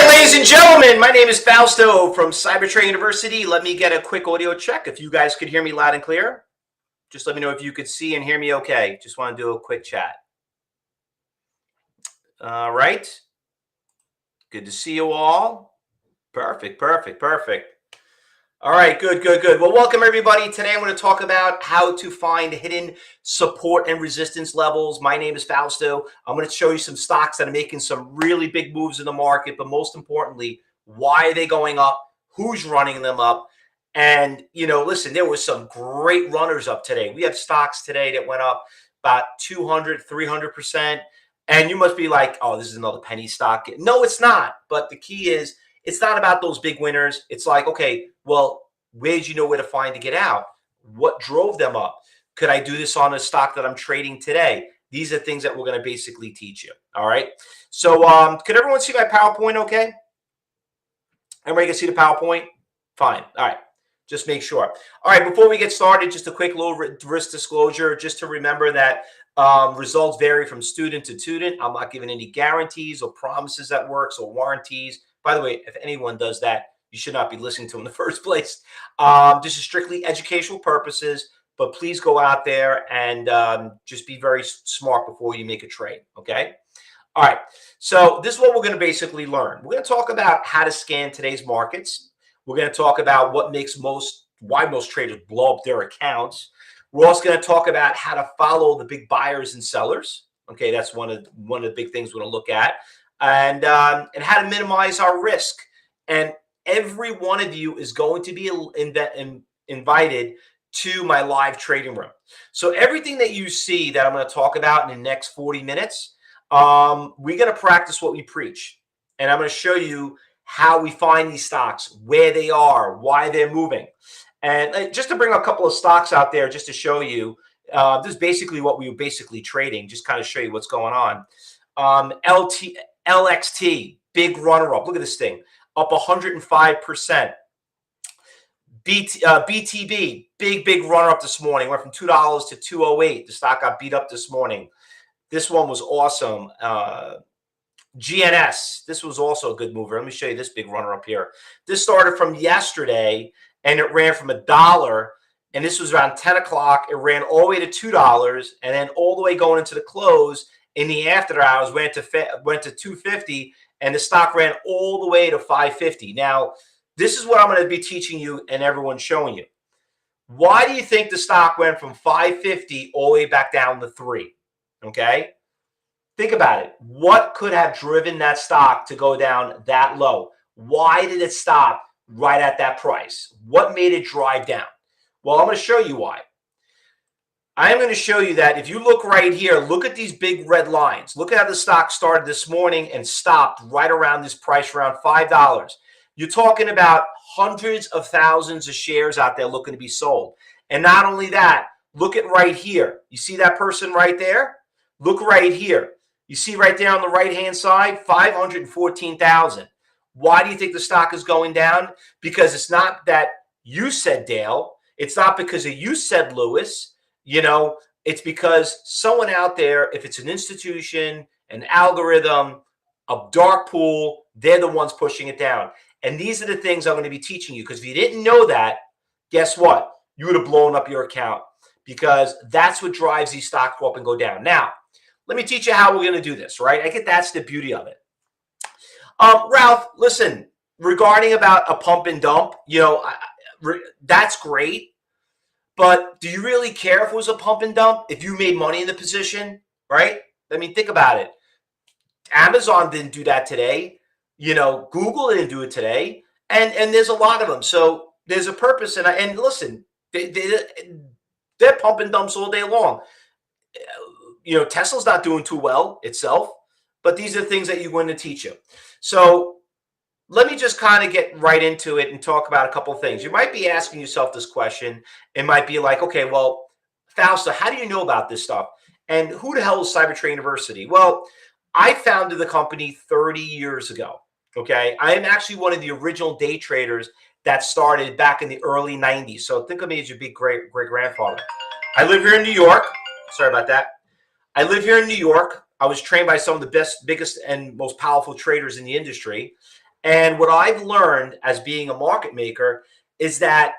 Ladies and gentlemen, my name is Fausto from Cybertrade University. Let me get a quick audio check. If you guys could hear me loud and clear, just let me know if you could see and hear me okay. Just want to do a quick chat. All right. Good to see you all. Perfect. All right, good. Well, welcome everybody. Today I'm going to talk about how to find hidden support and resistance levels. My name is Fausto. I'm going to show you some stocks that are making some really big moves in the market, but most importantly, why are they going up? Who's running them up? And, listen, there was some great runners up today. We have stocks today that went up about 200, 300%. And you must be like, oh, this is another penny stock. No, it's not. But the key is, it's not about those big winners. It's like, okay, well, where did you know where to find to get out? What drove them up? Could I do this on a stock that I'm trading today? These are things that we're going to basically teach you. All right. So could everyone see my PowerPoint okay? Everybody can see the PowerPoint? Fine. All right. Just make sure. All right. Before we get started, just a quick little risk disclosure, just to remember that results vary from student to student. I'm not giving any guarantees or promises that works or warranties. By the way, if anyone does that, you should not be listening to them in the first place. This is strictly educational purposes, but please go out there and just be very smart before you make a trade, okay? All right, so this is what we're going to basically learn. We're going to talk about how to scan today's markets. We're going to talk about why most traders blow up their accounts. We're also going to talk about how to follow the big buyers and sellers. Okay, that's one of the big things we're going to look at. And how to minimize our risk. And every one of you is going to be invited to my live trading room. So everything that you see that I'm going to talk about in the next 40 minutes, we're going to practice what we preach. And I'm going to show you how we find these stocks, where they are, why they're moving. And just to bring a couple of stocks out there, just to show you, this is basically what we were basically trading, just kind of show you what's going on. LXT, big runner up. Look at this thing, up 105%. BTB, big runner up this morning. Went from $2 to $2.08. The stock got beat up this morning. This one was awesome. GNS, this was also a good mover. Let me show you this big runner up here. This started from yesterday, and it ran from $1, and this was around 10 o'clock. It ran all the way to $2, and then all the way going into the close. In the after hours, went to $2.50, and the stock ran all the way to $5.50. Now, this is what I'm going to be teaching you and everyone showing you. Why do you think the stock went from $5.50 all the way back down to $3? Okay, think about it. What could have driven that stock to go down that low? Why did it stop right at that price? What made it drive down? Well, I'm going to show you why. I'm going to show you that if you look right here, look at these big red lines. Look at how the stock started this morning and stopped right around this price, around $5. You're talking about hundreds of thousands of shares out there looking to be sold. And not only that, look at right here. You see that person right there? Look right here. You see right there on the right-hand side, 514,000. Why do you think the stock is going down? Because it's not that you said Dale. It's not because of you said Lewis. It's because someone out there, if it's an institution, an algorithm, a dark pool, they're the ones pushing it down. And these are the things I'm going to be teaching you, because if you didn't know that, guess what? You would have blown up your account, because that's what drives these stocks up and go down. Now, let me teach you how we're going to do this, right? I get that's the beauty of it. Ralph, listen, regarding about a pump and dump, that's great. But do you really care if it was a pump and dump? If you made money in the position, right? I mean, think about it. Amazon didn't do that today. Google didn't do it today. And there's a lot of them. So there's a purpose. And listen, they're pump and dumps all day long. Tesla's not doing too well itself. but these are the things that you're going to teach you. So let me just kind of get right into it and talk about a couple of things. You might be asking yourself this question. It might be like, okay, well, Fausto, how do you know about this stuff? And who the hell is Cybertrade University? Well, I founded the company 30 years ago. Okay. I am actually one of the original day traders that started back in the early 90s. So think of me as your big great grandfather. I live here in New York. Sorry about that. I live here in New York. I was trained by some of the best, biggest, and most powerful traders in the industry. And what I've learned as being a market maker is that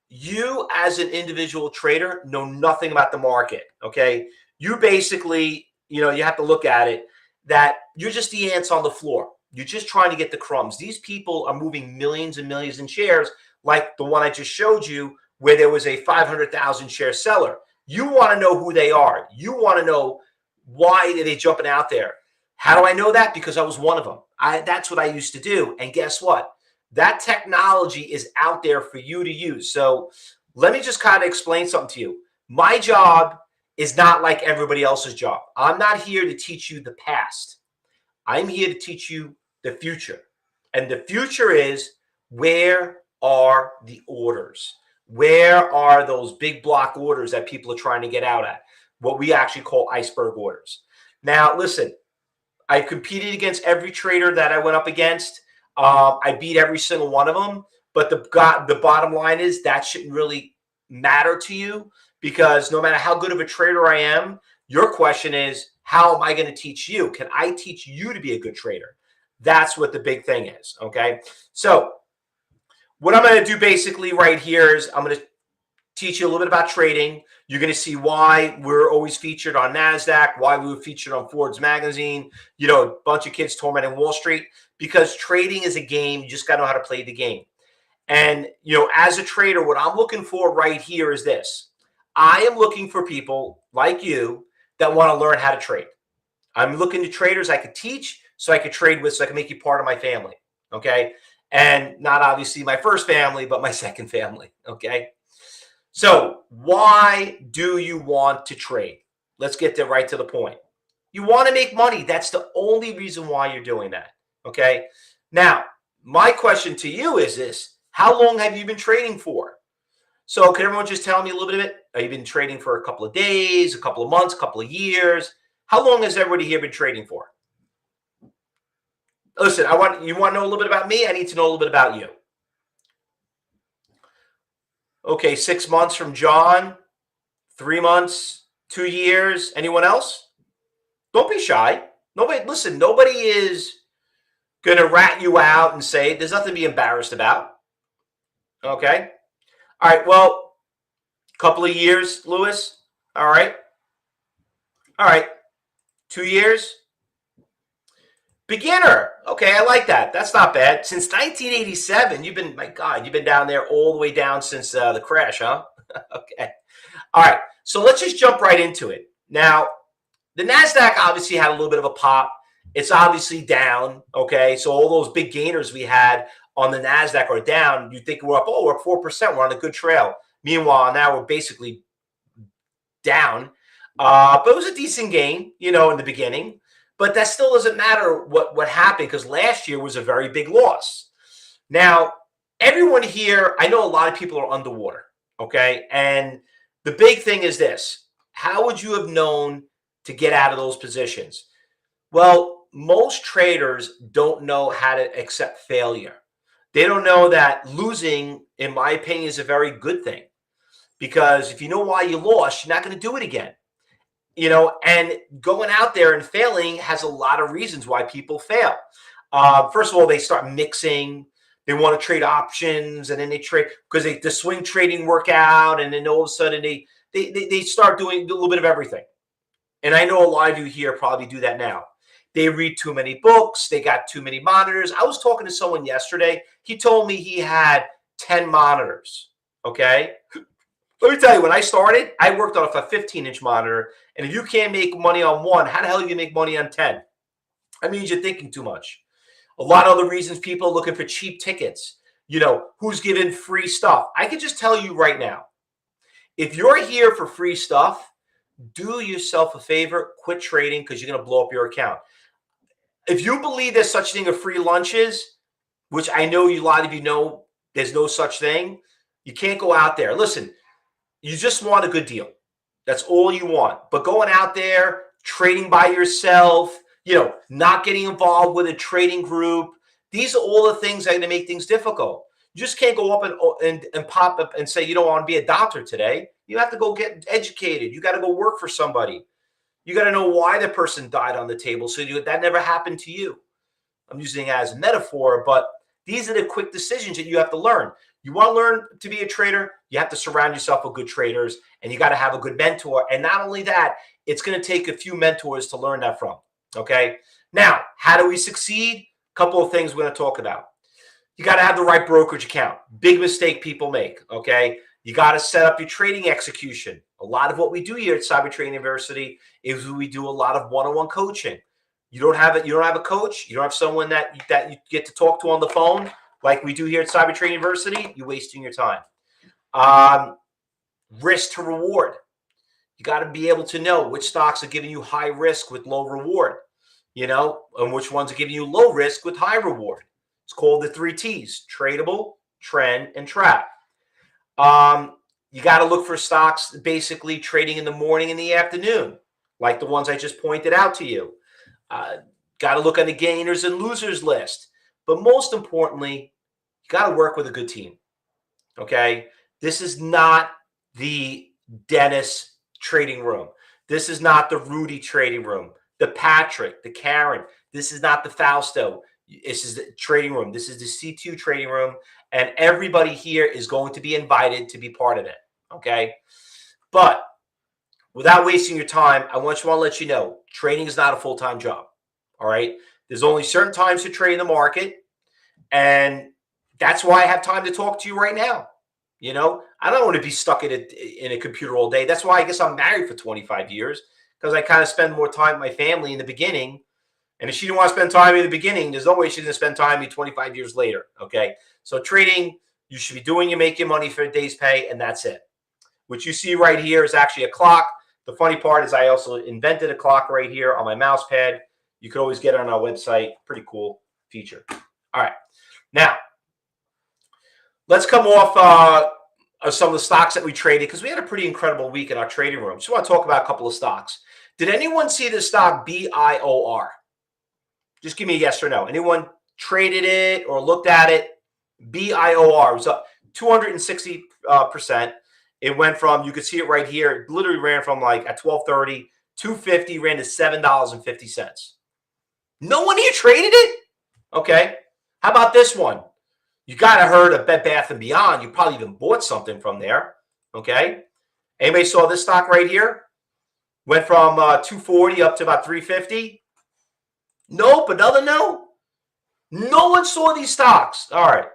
you as an individual trader know nothing about the market. Okay. You basically, you have to look at it that you're just the ants on the floor. You're just trying to get the crumbs. These people are moving millions and millions in shares, like the one I just showed you, where there was a 500,000 share seller. You want to know who they are. You want to know why are they jumping out there. How do I know that? Because I was one of them. That's what I used to do. And guess what? That technology is out there for you to use. So let me just kind of explain something to you. My job is not like everybody else's job. I'm not here to teach you the past. I'm here to teach you the future. And the future is, where are the orders? Where are those big block orders that people are trying to get out at? What we actually call iceberg orders. Now, listen, I competed against every trader that I went up against. I beat every single one of them. But the bottom line is that shouldn't really matter to you, because no matter how good of a trader I am, your question is, how am I going to teach you? Can I teach you to be a good trader? That's what the big thing is. Okay. So what I'm going to do basically right here is I'm going to teach you a little bit about trading. You're going to see why we're always featured on NASDAQ, why we were featured on Forbes magazine, a bunch of kids tormenting Wall Street, because trading is a game. You just got to know how to play the game. And, as a trader, what I'm looking for right here is this. I am looking for people like you that want to learn how to trade. I'm looking to traders I could teach, so I could trade with, so I can make you part of my family. Okay. And not obviously my first family, but my second family. Okay. So why do you want to trade? Let's get right to the point. You want to make money. That's the only reason why you're doing that. Okay. Now, my question to you is this: how long have you been trading for? So can everyone just tell me a little bit of it? Have you been trading for a couple of days, a couple of months, a couple of years? How long has everybody here been trading for? Listen, you want to know a little bit about me? I need to know a little bit about you. Okay, 6 months from John, 3 months, 2 years. Anyone else? Don't be shy. Nobody is going to rat you out and say there's nothing to be embarrassed about. Okay. All right. Well, couple of years, Lewis. All right. 2 years. Beginner. Okay, I like that. That's not bad. Since 1987, you've been down there all the way down since the crash, huh? Okay. All right. So let's just jump right into it. Now, the NASDAQ obviously had a little bit of a pop. It's obviously down. Okay. So all those big gainers we had on the NASDAQ are down. You think we're up, we're up 4%. We're on a good trail. Meanwhile, now we're basically down. But it was a decent gain, in the beginning. But that still doesn't matter what happened, because last year was a very big loss. Now, everyone here, I know a lot of people are underwater, okay? And the big thing is this: how would you have known to get out of those positions? Well, most traders don't know how to accept failure. They don't know that losing, in my opinion, is a very good thing, because if you know why you lost, you're not going to do it again. And going out there and failing has a lot of reasons why people fail. First of all, they start mixing. They want to trade options, and then they trade because the swing trading work out, and then all of a sudden they start doing a little bit of everything. And I know a lot of you here probably do that now. They read too many books. They got too many monitors. I was talking to someone yesterday. He told me he had 10 monitors. Okay. Let me tell you, when I started, I worked off a 15-inch monitor. And if you can't make money on one, how the hell are you going to make money on 10? That means you're thinking too much. A lot of other reasons people are looking for cheap tickets. Who's giving free stuff? I can just tell you right now, if you're here for free stuff, do yourself a favor, quit trading, because you're going to blow up your account. If you believe there's such thing as free lunches, which I know a lot of you know there's no such thing, you can't go out there. Listen, you just want a good deal. That's all you want. But going out there, trading by yourself, not getting involved with a trading group, these are all the things that are going to make things difficult. You just can't go up and pop up and say, you don't want to be a doctor today. You have to go get educated. You got to go work for somebody. You got to know why the person died on the table so that never happened to you. I'm using it as a metaphor, but these are the quick decisions that you have to learn. You want to learn to be a trader, you have to surround yourself with good traders, and you got to have a good mentor. And not only that, it's going to take a few mentors to learn that from. Okay. Now, how do we succeed? A couple of things we're going to talk about. You got to have the right brokerage account. Big mistake people make. Okay. You got to set up your trading execution. A lot of what we do here at Cyber Trading University is we do a lot of one-on-one coaching. You don't have a coach. You don't have someone that you get to talk to on the phone like we do here at Cyber Trading University. You're wasting your time. Risk to reward. You got to be able to know which stocks are giving you high risk with low reward, and which ones are giving you low risk with high reward. It's called the 3 T's: tradable, trend, and trap. You got to look for stocks basically trading in the morning and the afternoon, like the ones I just pointed out to you. Got to look on the gainers and losers list. But most importantly, you got to work with a good team. Okay? This is not the Dennis trading room. This is not the Rudy trading room, the Patrick, the Karen. This is not the Fausto. This is the trading room. This is the CTU trading room. And everybody here is going to be invited to be part of it. Okay? But without wasting your time, I want to let you know, trading is not a full-time job. All right? There's only certain times to trade in the market. And that's why I have time to talk to you right now. I don't want to be stuck in a computer all day. That's why I guess I'm married for 25 years, because I kind of spend more time with my family in the beginning. And if she didn't want to spend time in the beginning, there's no way she's going to spend time with me 25 years later. Okay? So trading, you should be doing, you make your money for a day's pay, and that's it. What you see right here is actually a clock. The funny part is I also invented a clock right here on my mouse pad. You could always get it on our website. Pretty cool feature. All right. Now, let's come off of some of the stocks that we traded, because we had a pretty incredible week in our trading room. Just want to talk about a couple of stocks. Did anyone see the stock BIOR? Just give me a yes or no. Anyone traded it or looked at it? BIOR was up 260%. It went from, you could see it right here, it literally ran from like at 12:30, 250, ran to $7.50. No one here traded it? Okay. How about this one? You got to heard of Bed Bath & Beyond. You probably even bought something from there. Okay. Anybody saw this stock right here? Went from 240 up to about 350. Nope. Another no. No one saw these stocks. All right.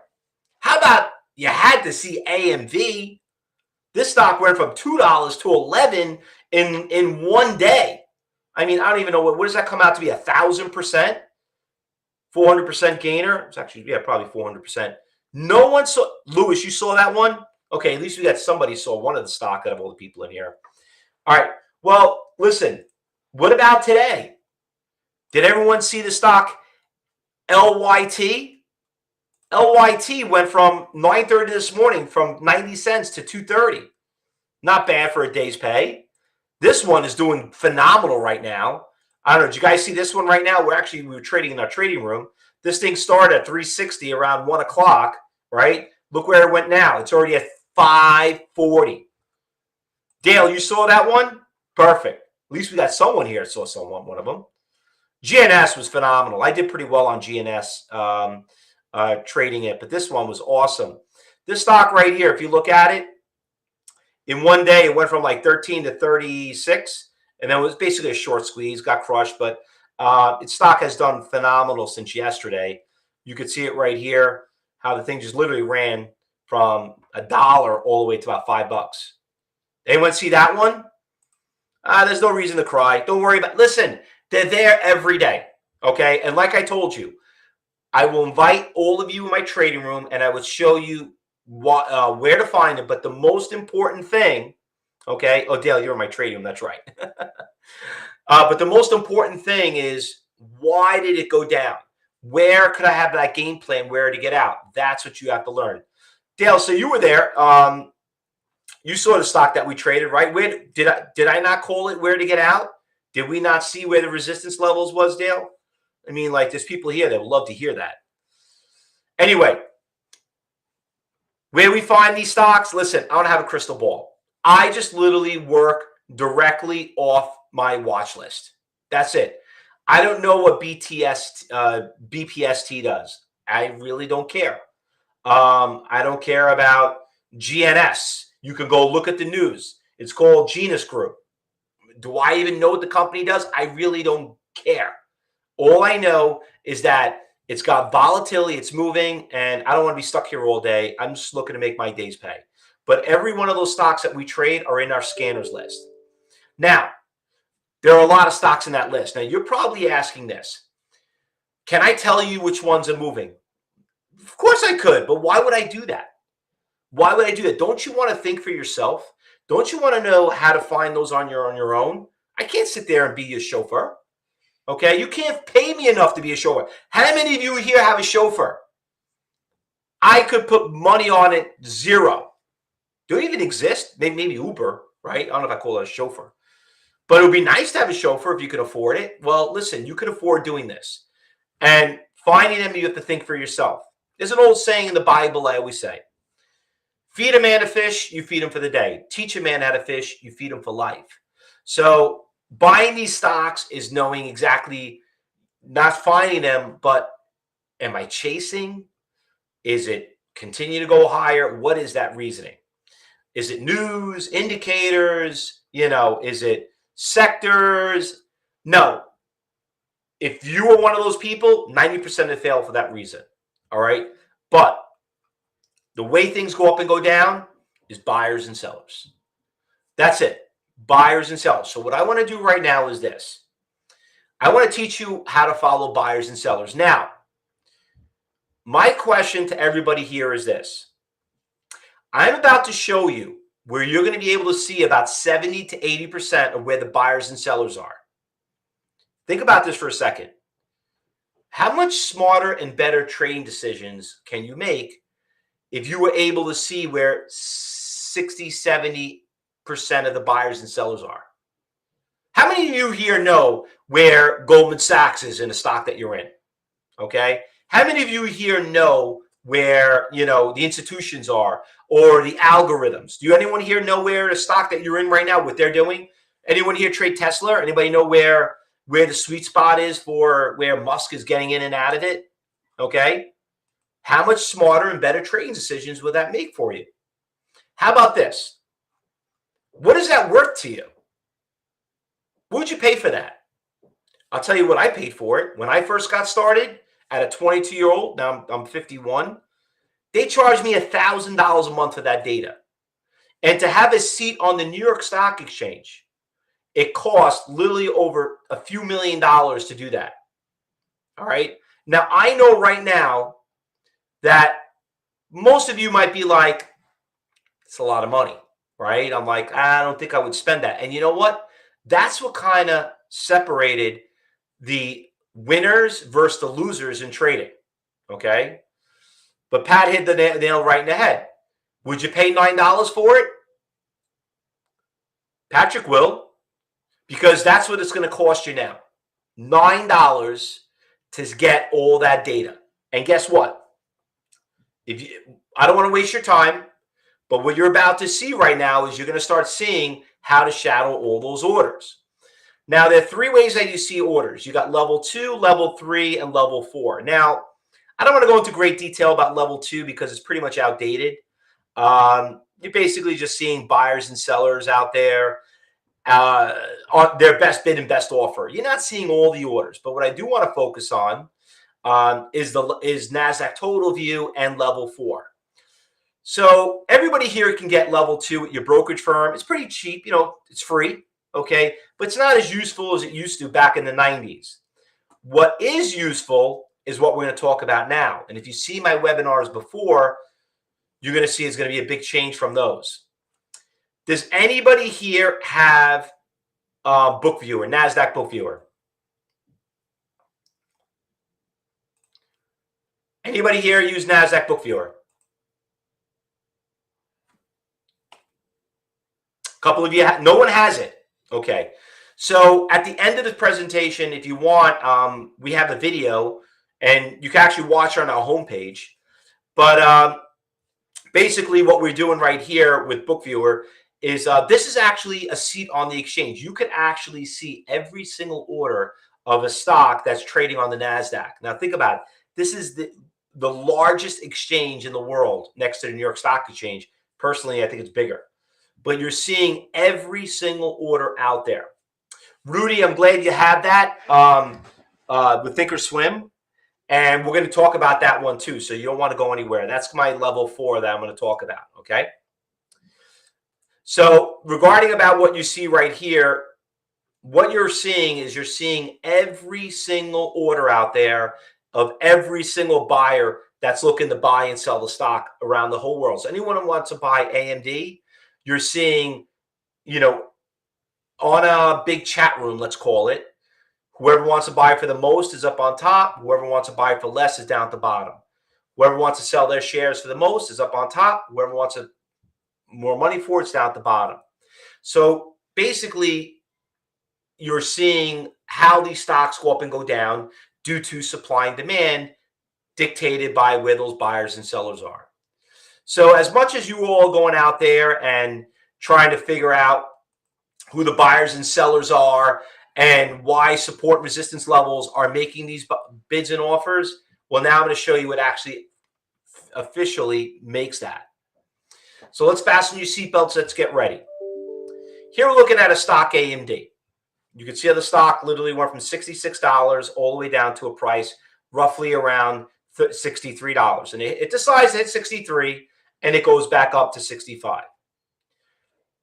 How about you had to see AMV? This stock went from $2 to $11 in one day. I mean, I don't even know what does that come out to be? 1,000%, 400% gainer. It's actually probably 400%. No one saw. Lewis, you saw that one? Okay, at least we got somebody saw one of the stock out of all the people in here. All right. Well, listen. What about today? Did everyone see the stock LYT? LYT went from 9:30 this morning from 90 cents to 2:30. Not bad for a day's pay. This one is doing phenomenal right now. I don't know. Did you guys see this one right now? We were trading in our trading room. This thing started at 360 around 1 o'clock, right? Look where it went now. It's already at 540. Dale, you saw that one? Perfect. At least we got someone here that saw one of them. GNS was phenomenal. I did pretty well on GNS trading it, but this one was awesome. This stock right here, if you look at it, in one day, it went from like 13 to 36, and then it was basically a short squeeze, got crushed, but its stock has done phenomenal since yesterday. You could see it right here, how the thing just literally ran from $1 all the way to about $5. Anyone see that one? There's no reason to cry. Don't worry about it. Listen, they're there every day, okay? And like I told you, I will invite all of you in my trading room, and I will show you where to find it. But the most important thing, okay? Oh, Dale, you're in my trading room. That's right. But the most important thing is Why did it go down? Where could I have that game plan where to get out? That's what you have to learn. Dale, so you were there. You saw the stock that we traded, right? Where did I not call it where to get out? Did we not see where the resistance levels was, Dale? I mean, like, there's people here that would love to hear that. Anyway, where we find these stocks, listen, I don't have a crystal ball. I just literally work directly off my watch list. That's it. I don't know what BPST does. I really don't care. I don't care about GNS. You can go look at the news. It's called Genus Group. Do I even know what the company does? I really don't care. All I know is that it's got volatility, it's moving, and I don't want to be stuck here all day. I'm just looking to make my days pay. But every one of those stocks that we trade are in our scanners list. Now, there are a lot of stocks in that list. Now, you're probably asking this. Can I tell you which ones are moving? Of course I could, but why would I do that? Why would I do that? Don't you want to think for yourself? Don't you want to know how to find those on your own? I can't sit there and be your chauffeur. Okay, you can't pay me enough to be a chauffeur. How many of you here have a chauffeur? I could put money on it, zero. Do it even exist? Maybe Uber, right? I don't know if I call it a chauffeur. But it would be nice to have a chauffeur if you could afford it. Well, listen, you could afford doing this. And finding them, you have to think for yourself. There's an old saying in the Bible I always say. Feed a man a fish, you feed him for the day. Teach a man how to fish, you feed him for life. So buying these stocks is knowing exactly, not finding them, but am I chasing? Is it continue to go higher? What is that reasoning? Is it news, indicators? Is it sectors? No. If you are one of those people, 90% of fail for that reason. All right. But the way things go up and go down is buyers and sellers. That's it. Buyers and sellers. So what I want to do right now is this. I want to teach you how to follow buyers and sellers. Now, my question to everybody here is this. I'm about to show you where you're going to be able to see about 70 to 80% of where the buyers and sellers are. Think about this for a second. How much smarter and better trading decisions can you make if you were able to see where 60, 70% of the buyers and sellers are? How many of you here know where Goldman Sachs is in a stock that you're in? Okay. How many of you here know where, the institutions are or the algorithms? Do anyone here know where the stock that you're in right now, what they're doing? Anyone here trade Tesla? Anybody know where the sweet spot is for where Musk is getting in and out of it? Okay. How much smarter and better trading decisions will that make for you? How about this? What is that worth to you? What would you pay for that? I'll tell you what I paid for it. When I first got started at a 22-year-old, now I'm 51, they charged me $1,000 a month for that data. And to have a seat on the New York Stock Exchange, it cost literally over a few $1 million to do that. All right. Now, I know right now that most of you might be like, it's a lot of money, right? I'm like, I don't think I would spend that. And you know what? That's what kind of separated the winners versus the losers in trading. Okay. But Pat hit the nail right in the head. Would you pay $9 for it? Patrick will, because that's what it's going to cost you now. $9 to get all that data. And guess what? I don't want to waste your time, but what you're about to see right now is you're going to start seeing how to shadow all those orders. Now, there are three ways that you see orders. You got level 2, level 3, and level 4. Now, I don't want to go into great detail about level 2 because it's pretty much outdated. You're basically just seeing buyers and sellers out there on their best bid and best offer. You're not seeing all the orders, but what I do want to focus on is NASDAQ total view and level 4. So everybody here can get level 2 at your brokerage firm. It's pretty cheap, it's free, okay? But it's not as useful as it used to back in the 90s. What is useful is what we're going to talk about now. And if you see my webinars before, you're going to see it's going to be a big change from those. Does anybody here have Book Viewer, NASDAQ Book Viewer? Anybody here use NASDAQ Book Viewer? A couple of you, no one has it. Okay. So at the end of the presentation, if you want, we have a video, and you can actually watch it on our homepage. But basically what we're doing right here with Book Viewer is this is actually a seat on the exchange. You can actually see every single order of a stock that's trading on the NASDAQ. Now think about it. This is the largest exchange in the world next to the New York Stock Exchange. Personally, I think it's bigger. But you're seeing every single order out there. Rudy, I'm glad you have that with Thinkorswim. And we're going to talk about that one too. So you don't want to go anywhere. That's my level 4 that I'm going to talk about. Okay. So regarding about what you see right here, what you're seeing is you're seeing every single order out there of every single buyer that's looking to buy and sell the stock around the whole world. So anyone who wants to buy AMD, you're seeing, on a big chat room, let's call it, whoever wants to buy for the most is up on top. Whoever wants to buy for less is down at the bottom. Whoever wants to sell their shares for the most is up on top. Whoever wants more money for it's down at the bottom. So basically, you're seeing how these stocks go up and go down due to supply and demand dictated by where those buyers and sellers are. So as much as you all going out there and trying to figure out who the buyers and sellers are and why support resistance levels are making these bids and offers, well, now I'm going to show you what actually officially makes that. So let's fasten your seatbelts. Let's get ready. Here we're looking at a stock AMD. You can see how the stock literally went from $66 all the way down to a price roughly around $63. And it decides to hit 63 and it goes back up to 65.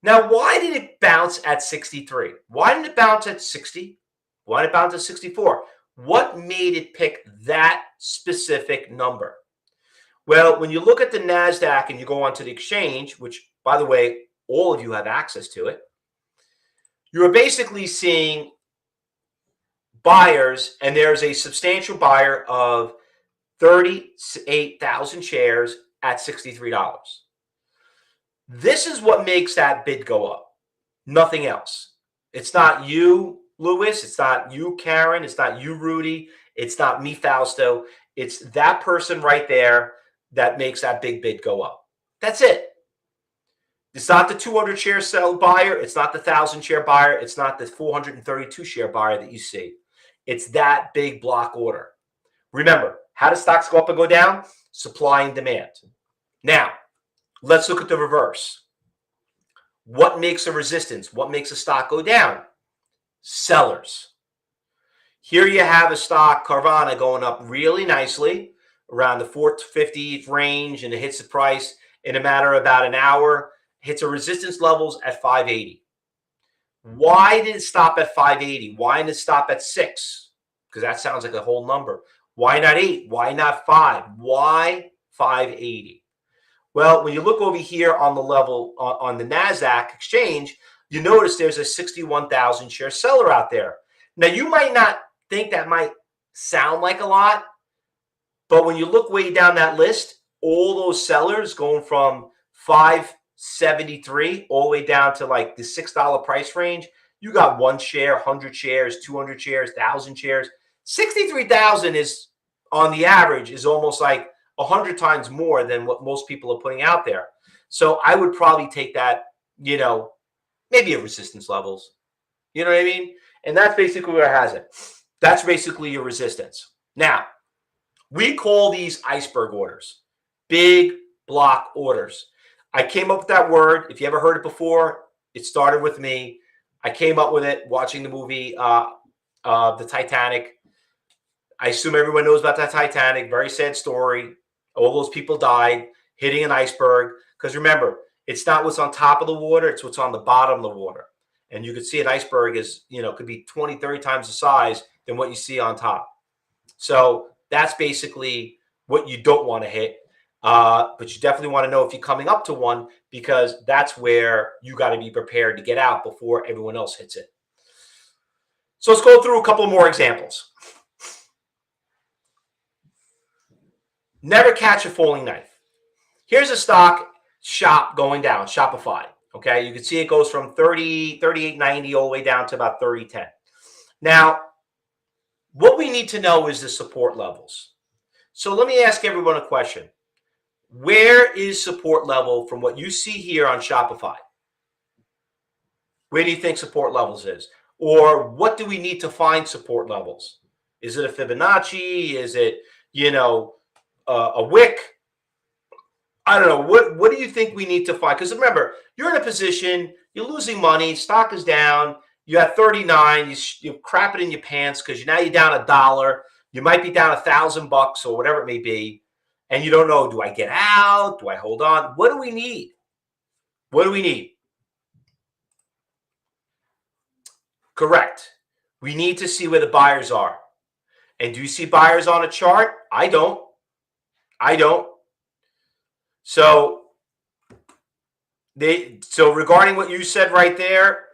Now, why did it bounce at 63? Why didn't it bounce at 60? Why did it bounce at 64? What made it pick that specific number? Well, when you look at the NASDAQ and you go onto the exchange, which, by the way, all of you have access to it, you're basically seeing buyers, and there's a substantial buyer of 38,000 shares at $63. This is what makes that bid go up. Nothing else. It's not you, Lewis. It's not you, Karen. It's not you, Rudy. It's not me, Fausto. It's that person right there that makes that big bid go up. That's it. It's not the 200 share sell buyer. It's not the 1,000 share buyer. It's not the 432 share buyer that you see. It's that big block order. Remember, how do stocks go up and go down? Supply and demand. Now, let's look at the reverse. What makes a resistance? What makes a stock go down? Sellers. Here you have a stock, Carvana, going up really nicely around the 450 range, and it hits the price in a matter of about an hour, hits a resistance levels at 580. Why did it stop at 580? Why didn't it stop at 6? Because that sounds like a whole number. Why not 8? Why not 5? Why 580? Well, when you look over here on the level on the NASDAQ exchange, you notice there's a 61,000 share seller out there. Now, you might not think that might sound like a lot, but when you look way down that list, all those sellers going from 573 all the way down to like the $6 price range, you got 1 share, 100 shares, 200 shares, 1,000 shares. 63,000 is, on the average, is almost like 100 times more than what most people are putting out there. So I would probably take that, maybe at resistance levels. You know what I mean? And that's basically where it has it. That's basically your resistance. Now, we call these iceberg orders, big block orders. I came up with that word. If you ever heard it before, it started with me. I came up with it watching the movie, The Titanic. I assume everyone knows about that Titanic. Very sad story. All those people died hitting an iceberg. Because remember, it's not what's on top of the water. It's what's on the bottom of the water. And you can see an iceberg is, could be 20, 30 times the size than what you see on top. So that's basically what you don't want to hit. But you definitely want to know if you're coming up to one, because that's where you got to be prepared to get out before everyone else hits it. So let's go through a couple more examples. Never catch a falling knife. Here's a stock, Shop, going down, Shopify. Okay, you can see it goes from 38.90 all the way down to about 30.10. Now, what we need to know is the support levels. So let me ask everyone a question. Where is support level from what you see here on Shopify? Where do you think support levels is? Or what do we need to find support levels? Is it a Fibonacci? Is it, a wick? I don't know. What do you think we need to find? Because remember, you're in a position, you're losing money, stock is down, you have 39, you crap it in your pants because now you're down $1. You might be down $1,000 or whatever it may be. And you don't know, do I get out? Do I hold on? What do we need? What do we need? Correct. We need to see where the buyers are. And do you see buyers on a chart? I don't. So regarding what you said right there,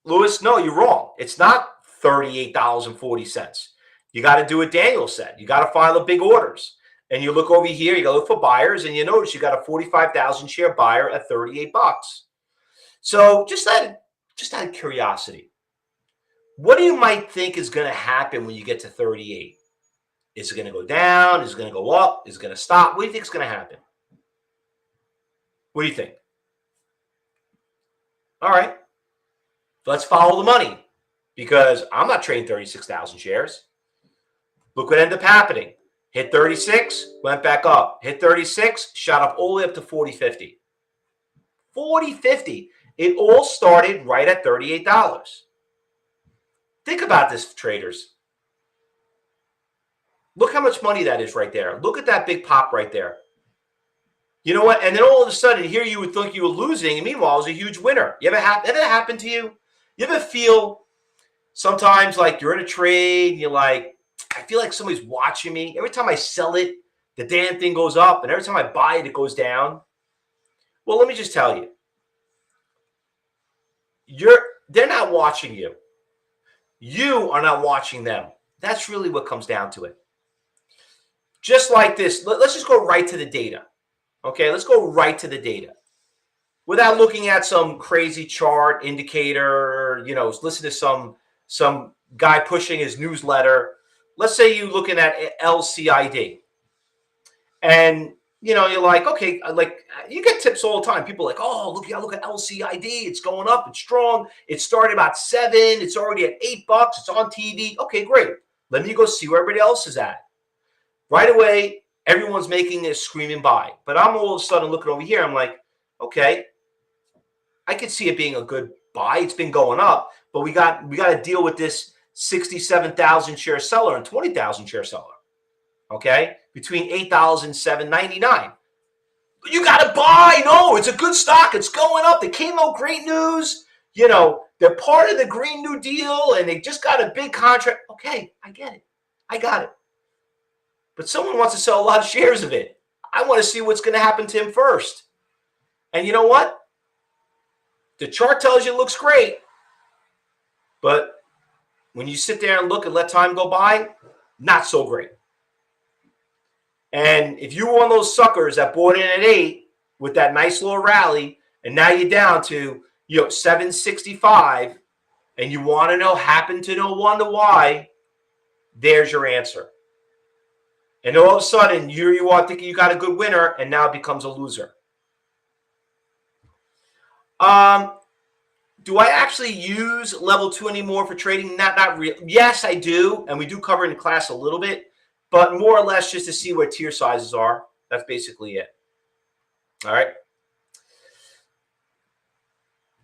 Lewis, no, you're wrong. It's not $38.40. You got to do what Daniel said. You got to find the big orders. And you look over here, you got to look for buyers, and you notice you got a 45,000 share buyer at $38. So just out of curiosity, what do you might think is going to happen when you get to 38? Is it going to go down? Is it going to go up? Is it going to stop? What do you think is going to happen? What do you think? All right. Let's follow the money because I'm not trading 36,000 shares. Look what ended up happening. Hit 36, went back up. Hit 36, shot up all the way up to 40.50. 40.50. It all started right at $38. Think about this, traders. Look how much money that is right there. Look at that big pop right there. You know what? And then all of a sudden, here you would think you were losing, and meanwhile, it was a huge winner. Ever happened to you? You ever feel sometimes like you're in a trade, and you're like, I feel like somebody's watching me. Every time I sell it, the damn thing goes up, and every time I buy it, it goes down. Well, let me just tell you. They're not watching you. You are not watching them. That's really what comes down to it. Just like this, let's just go right to the data. Okay, let's go right to the data. Without looking at some crazy chart indicator, listen to some guy pushing his newsletter. Let's say you're looking at LCID. And, you're like, okay, like you get tips all the time. People are like, oh, look at LCID. It's going up. It's strong. It started about 7. It's already at $8. It's on TV. Okay, great. Let me go see where everybody else is at. Right away, everyone's making a screaming buy. But I'm all of a sudden looking over here. I'm like, okay, I could see it being a good buy. It's been going up. But we got to deal with this 67,000 share seller and 20,000 share seller. Okay, between $8 and $7.99. You got to buy. No, it's a good stock. It's going up. They came out great news. They're part of the Green New Deal, and they just got a big contract. Okay, I get it. I got it. But someone wants to sell a lot of shares of it. I want to see what's going to happen to him first. And you know what? The chart tells you it looks great. But when you sit there and look and let time go by, not so great. And if you were one of those suckers that bought in at 8 with that nice little rally, and now you're down to 765, and you want to wonder why, there's your answer. And all of a sudden, you are thinking you got a good winner, and now it becomes a loser. Do I actually use level 2 anymore for trading? Not really. Yes, I do, and we do cover in the class a little bit, but more or less just to see where tier sizes are. That's basically it. All right.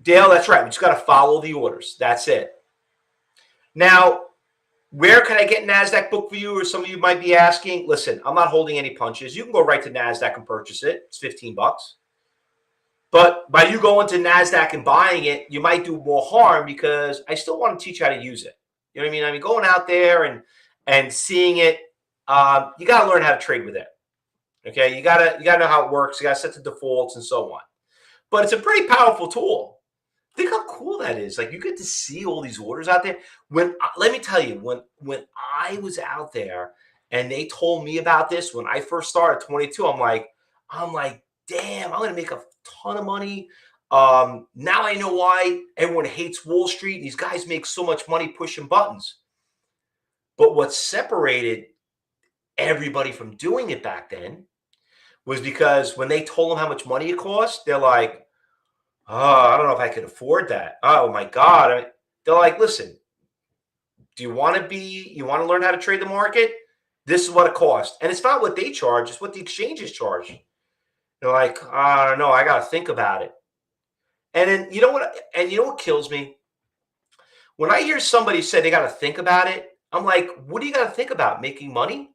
Dale, that's right. We just got to follow the orders. That's it. Now, where can I get NASDAQ Book for you? Or some of you might be asking. Listen, I'm not holding any punches. You can go right to NASDAQ and purchase it. It's $15. But by you going to NASDAQ and buying it, you might do more harm because I still want to teach you how to use it. You know what I mean? I mean, going out there and seeing it, you got to learn how to trade with it. Okay, you gotta know how it works. You got to set the defaults and so on. But it's a pretty powerful tool. Think how cool that is. Like you get to see all these orders out there. Let me tell you, when I was out there and they told me about this when I first started 22. I'm like, damn, I'm gonna make a ton of money. Now I know why everyone hates Wall Street. These guys make so much money pushing buttons. But what separated everybody from doing it back then was because when they told them how much money it cost, they're like, oh, I don't know if I could afford that. Oh my God. They're like, listen, do you want to learn how to trade the market? This is what it costs. And it's not what they charge, it's what the exchanges charge. They're like, I don't know, I got to think about it. And then you know what kills me? When I hear somebody say they got to think about it, I'm like, what do you got to think about? Making money?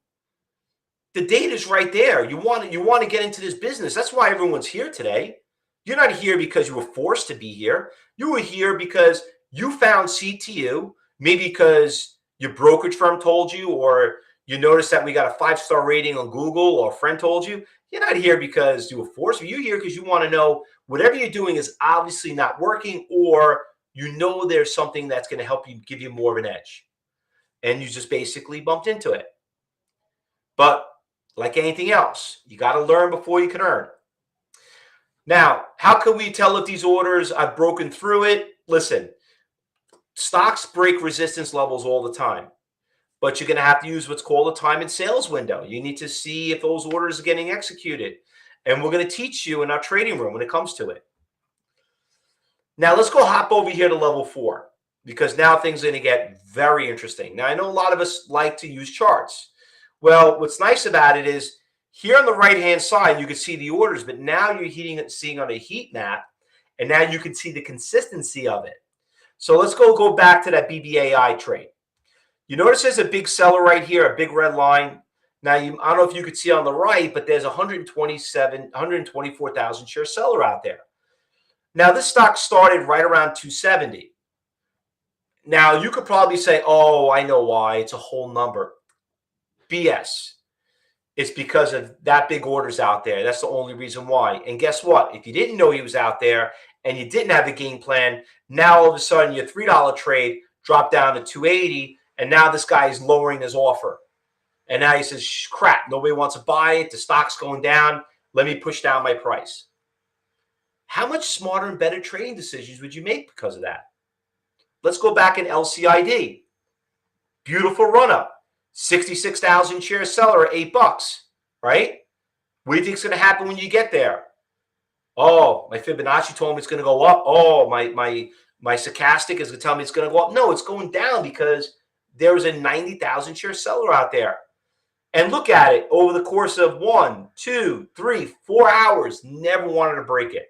The data's right there. You want to get into this business. That's why everyone's here today. You're not here because you were forced to be here. You were here because you found CTU, maybe because your brokerage firm told you, or you noticed that we got a 5-star rating on Google, or a friend told you. You're not here because you were forced. You're here because you want to know whatever you're doing is obviously not working, or you know there's something that's going to help you, give you more of an edge. And you just basically bumped into it. But like anything else, you got to learn before you can earn. Now, how can we tell if these orders I've broken through it? Listen, stocks break resistance levels all the time, but you're going to have to use what's called a time and sales window. You need to see if those orders are getting executed. And we're going to teach you in our trading room when it comes to it. Now, let's go hop over here to level 4, because now things are going to get very interesting. Now, I know a lot of us like to use charts. Well, what's nice about it is here on the right-hand side, you can see the orders, but now you're seeing on a heat map, and now you can see the consistency of it. So let's go back to that BDBY trade. You notice there's a big seller right here, a big red line. Now, I don't know if you could see on the right, but there's 124,000 share seller out there. Now, this stock started right around 270. Now, you could probably say, oh, I know why. It's a whole number. BS. It's because of that big orders out there. That's the only reason why. And guess what? If you didn't know he was out there and you didn't have a game plan, now all of a sudden your $3 trade dropped down to 280, and now this guy is lowering his offer. And now he says, crap, nobody wants to buy it. The stock's going down. Let me push down my price. How much smarter and better trading decisions would you make because of that? Let's go back in LCID. Beautiful run up. 66,000 share seller at $8, right? What do you think is going to happen when you get there? Oh, my Fibonacci told me it's going to go up. Oh, my stochastic is going to tell me it's going to go up. No, it's going down because there was a 90,000 share seller out there. And look at it over the course of 1, 2, 3, 4 hours, never wanted to break it.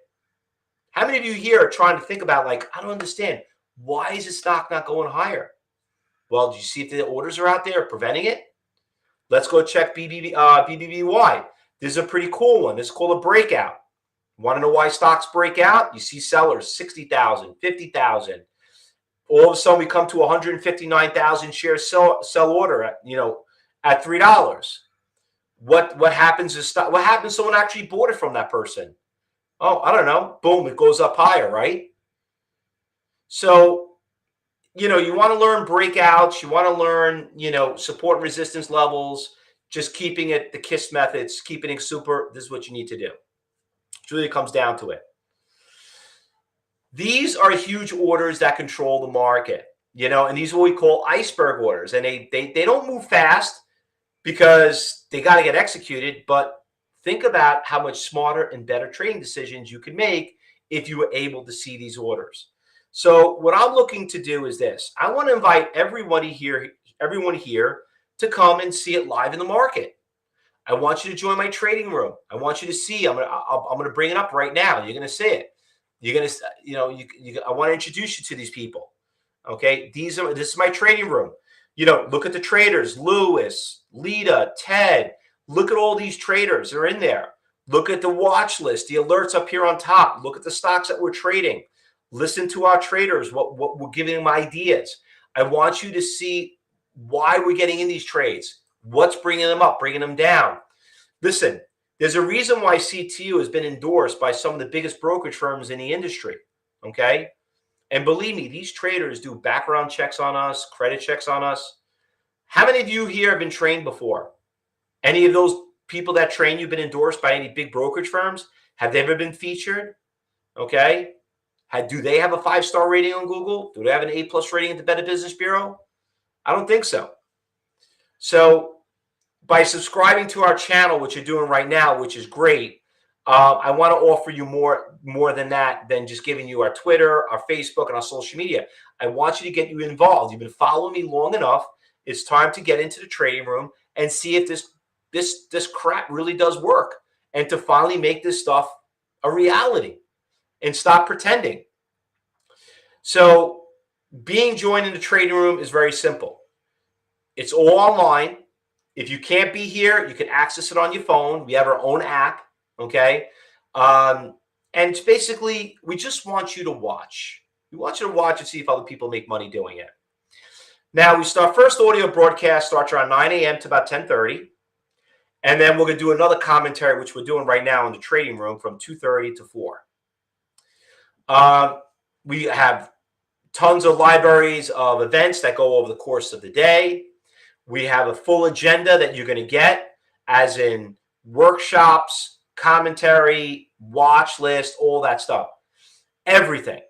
How many of you here are trying to think about, like, I don't understand, why is the stock not going higher? Well, do you see if the orders are out there preventing it? Let's go check BDBY. This is a pretty cool one. This is called a breakout. Want to know why stocks break out? You see sellers, 60,000, 50,000. All of a sudden, we come to 159,000 share sell order at $3. What happens is what happens? Someone actually bought it from that person. Oh, I don't know. Boom, it goes up higher, right? So, you want to learn breakouts. You want to learn, support and resistance levels, just keeping it the KISS methods, keeping it super. This is what you need to do. It really comes down to it. These are huge orders that control the market, and these are what we call iceberg orders. And they don't move fast because they got to get executed. But think about how much smarter and better trading decisions you can make if you were able to see these orders. So what I'm looking to do is this. I want to invite everyone here to come and see it live in the market. I want you to join my trading room. I want you to see. I'm going to bring it up right now. You're going to see it. You're going to, I want to introduce you to these people. Okay. This is my trading room. Look at the traders, Lewis, Lita, Ted. Look at all these traders. They're in there. Look at the watch list, the alerts up here on top. Look at the stocks that we're trading. Listen to our traders, what we're giving them ideas. I want you to see why we're getting in these trades, what's bringing them up, bringing them down. Listen, there's a reason why CTU has been endorsed by some of the biggest brokerage firms in the industry, okay? And believe me, these traders do background checks on us, credit checks on us. How many of you here have been trained before? Any of those people that train you been endorsed by any big brokerage firms? Have they ever been featured? Okay. Do they have a 5-star rating on Google? Do they have an A+ rating at the Better Business Bureau? I don't think so. So by subscribing to our channel, which you're doing right now, which is great, I want to offer you more than that, than just giving you our Twitter, our Facebook, and our social media. I want you to get you involved. You've been following me long enough. It's time to get into the trading room and see if this crap really does work, and to finally make this stuff a reality and stop pretending. So being joined in the trading room is very simple. It's all online. If you can't be here, you can access it on your phone. We have our own app, okay? And it's basically, we just want you to watch. We want you to watch and see if other people make money doing it. Now, we start first audio broadcast starts around 9 a.m. to about 10:30. And then we're going to do another commentary, which we're doing right now in the trading room from 2:30 to 4. We have tons of libraries of events that go over the course of the day. We have a full agenda that you're going to get, as in workshops, commentary, watch list, all that stuff. Everything.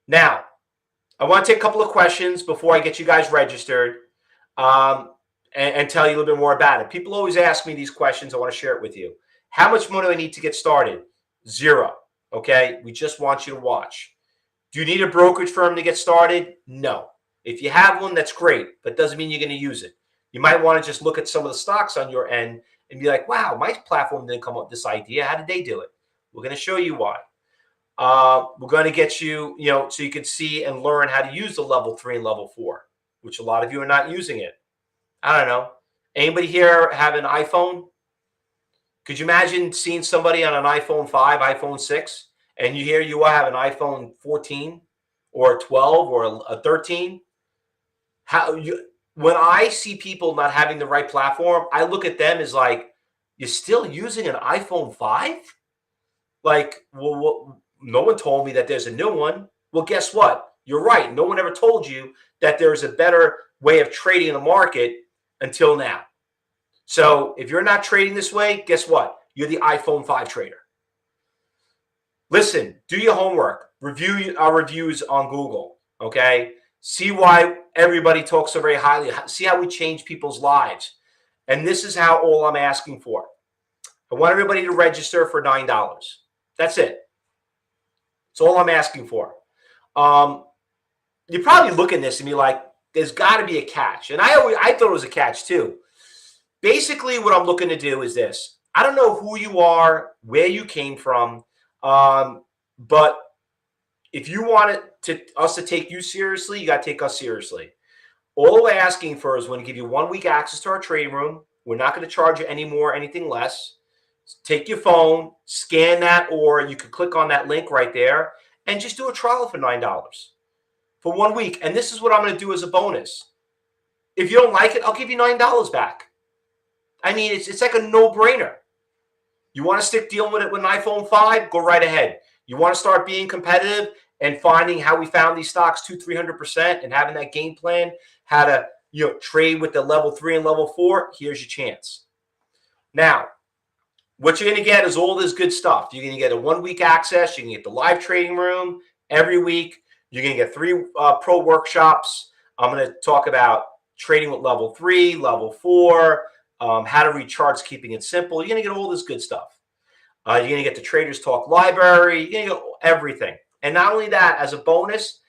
Now, I want to take a couple of questions before I get you guys registered, and tell you a little bit more about it. People always ask me these questions. I want to share it with you. How much money do I need to get started? 0. Okay? We just want you to watch. Do you need a brokerage firm to get started? No. If you have one, that's great, but doesn't mean you're going to use it. You might want to just look at some of the stocks on your end and be like, wow, my platform didn't come up with this idea. How did they do it? We're going to show you why. We're going to get you, so you can see and learn how to use the level 3 and level 4, which a lot of you are not using it. I don't know. Anybody here have an iPhone? Could you imagine seeing somebody on an iPhone 5, iPhone 6, and you have an iPhone 14 or a 12 or a 13? When I see people not having the right platform, I look at them as like, you're still using an iPhone 5? Like, well, no one told me that there's a new one. Well, guess what? You're right. No one ever told you that there's a better way of trading in the market until now. So if you're not trading this way, guess what? You're the iPhone 5 trader. Listen, do your homework. Review our reviews on Google, okay? See why everybody talks so very highly. See how we change people's lives. And this is how all I'm asking for. I want everybody to register for $9. That's it. That's all I'm asking for. You probably look at this and be like, there's got to be a catch. And I thought it was a catch too. Basically, what I'm looking to do is this. I don't know who you are, where you came from, but if you want us to take you seriously, you got to take us seriously. All we're asking for is we're going to give you 1 week access to our trading room. We're not going to charge you any more, anything less. Take your phone, scan that, or you could click on that link right there and just do a trial for $9 for 1 week. And this is what I'm going to do as a bonus. If you don't like it, I'll give you $9 back. I mean, it's like a no-brainer. You want to stick dealing with it with an iPhone 5? Go right ahead. You want to start being competitive and finding how we found these stocks 200-300% and having that game plan, how to trade with the level 3 and level 4, here's your chance. Now, what you're going to get is all this good stuff. You're going to get a 1 week access. You can get the live trading room every week. You're going to get 3 pro workshops. I'm going to talk about trading with level 3, level 4, how to read charts, keeping it simple. You're going to get all this good stuff. You're going to get the Traders Talk library. You're going to get everything. And not only that, as a bonus,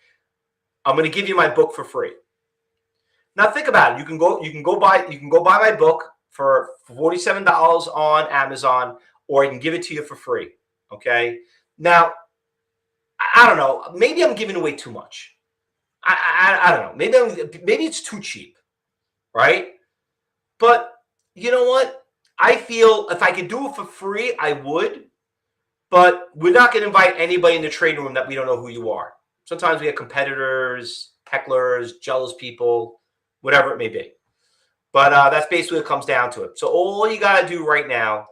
I'm going to give you my book for free. Now think about it. You can go buy my book for $47 on Amazon, or I can give it to you for free. Okay. Now, I don't know. Maybe I'm giving away too much. I don't know. Maybe it's too cheap, right? But you know what? I feel if I could do it for free, I would. But we're not going to invite anybody in the trading room that we don't know who you are. Sometimes we have competitors, hecklers, jealous people, whatever it may be. But that's basically what it comes down to it. So all you got to do right now,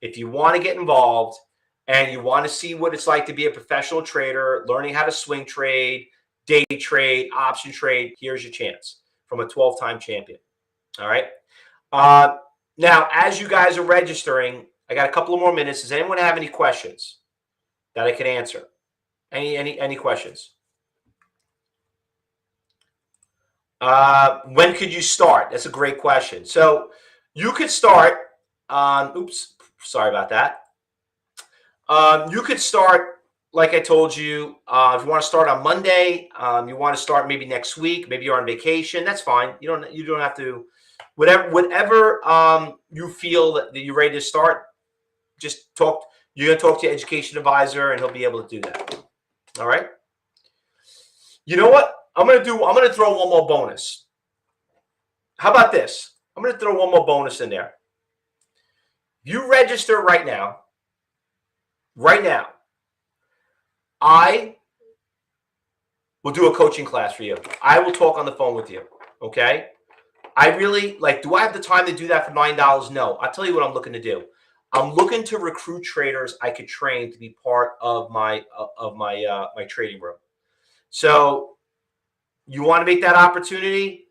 if you want to get involved and you want to see what it's like to be a professional trader, learning how to swing trade, day trade, option trade, here's your chance. from a 12-time champion. All right. Now, as you guys are registering, I got a couple of more minutes. Does anyone have any questions that I can answer? Any questions? When could you start? That's a great question. So you could start. Oops, sorry about that. You could start, like I told you, if you want to start on Monday, you want to start maybe next week, maybe you're on vacation, that's fine. You don't have to, whatever you feel that you're ready to start, just talk. You're going to talk to your education advisor and he'll be able to do that. All right. You know what? I'm going to throw one more bonus. How about this? I'm going to throw one more bonus in there. You register right now, I will do a coaching class for you. I will talk on the phone with you. Okay. I really do I have the time to do that for $9? No. I'll tell you what I'm looking to do. I'm looking to recruit traders I could train to be part of my my trading room. So you want to make that opportunity?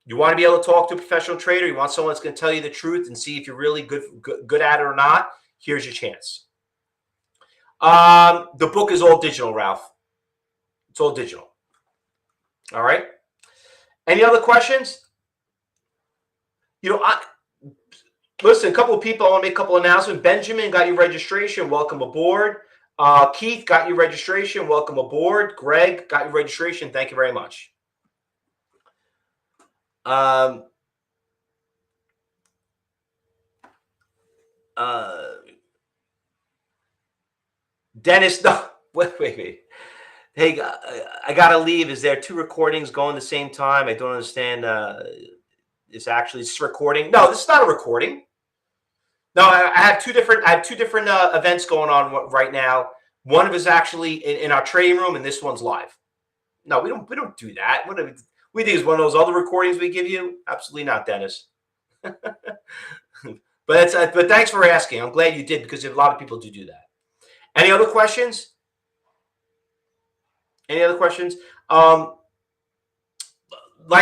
You want to be able to talk to a professional trader? You want someone that's going to tell you the truth and see if you're really good at it or not? Here's your chance. The book is all digital, Ralph. It's all digital. All right. Any other questions? Listen, a couple of people, I want to make a couple of announcements. Benjamin got your registration. Welcome aboard. Keith got your registration. Welcome aboard. Greg got your registration. Thank you very much. Dennis, no, wait. Hey, I got to leave. Is there 2 recordings going at the same time? I don't understand. It's recording. No, this is not a recording. No, I have two different events going on right now. One of is actually in our trading room, and this one's live. No, we don't do that. We think it's one of those other recordings we give you. Absolutely not, Dennis. But thanks for asking. I'm glad you did because a lot of people do that. Any other questions? Like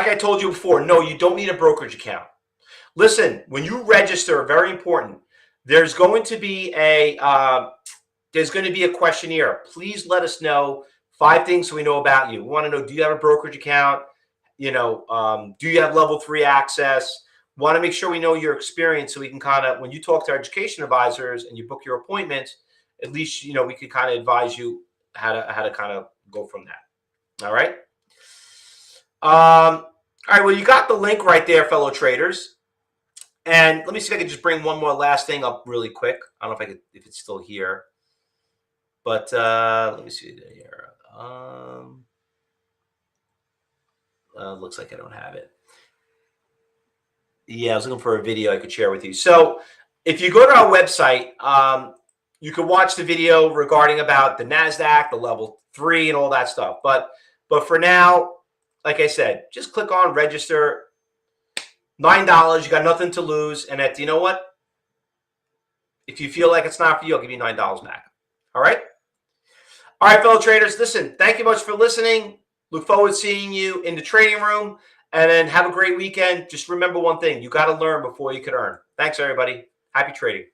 I told you before, no, you don't need a brokerage account. Listen, when you register, very important, there's going to be a questionnaire. Please let us know 5 things we know about you. We want to know, do you have a brokerage account? Do you have level 3 access? Want to make sure we know your experience so we can kind of, when you talk to our education advisors and you book your appointment, at least, we could kind of advise you how to kind of go from that. All right. All right. Well, you got the link right there, fellow traders. And let me see if I can just bring one more last thing up really quick. I don't know if it's still here, but let me see here. Looks like I don't have it. Yeah, I was looking for a video I could share with you. So if you go to our website, you can watch the video regarding about the NASDAQ, the level 3 and all that stuff. But for now, like I said, just click on register. $9, you got nothing to lose. And you know what? If you feel like it's not for you, I'll give you $9 back. All right? All right, fellow traders, listen, thank you much for listening. Look forward to seeing you in the trading room. And then have a great weekend. Just remember one thing. You got to learn before you can earn. Thanks, everybody. Happy trading.